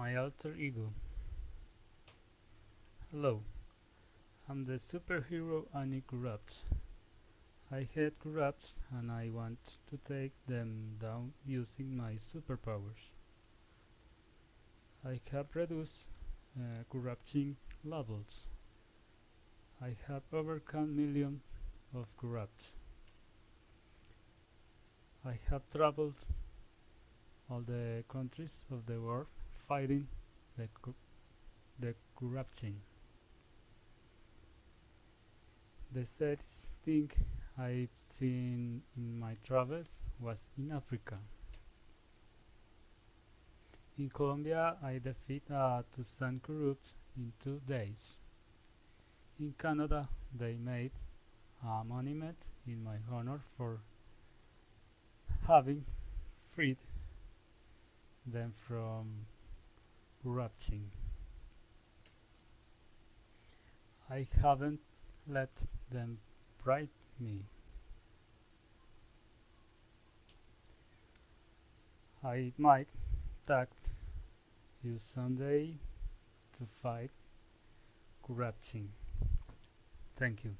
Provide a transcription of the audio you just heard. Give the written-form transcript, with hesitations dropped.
My alter ego. Hello, I'm the superhero Annie Corrupt. I hate corrupts and I want to take them down using my superpowers. I have reduced corrupting levels. I have overcome millions of corrupts. I have traveled all the countries of the world fighting the, the corruption. The saddest thing I've seen in my travels was in Africa. In Colombia, I defeated a Tucson corrupt in 2 days. In Canada, they made a monument in my honor for having freed them from corruption. I haven't let them bribe me. I might tag you someday to fight corruption. Thank you.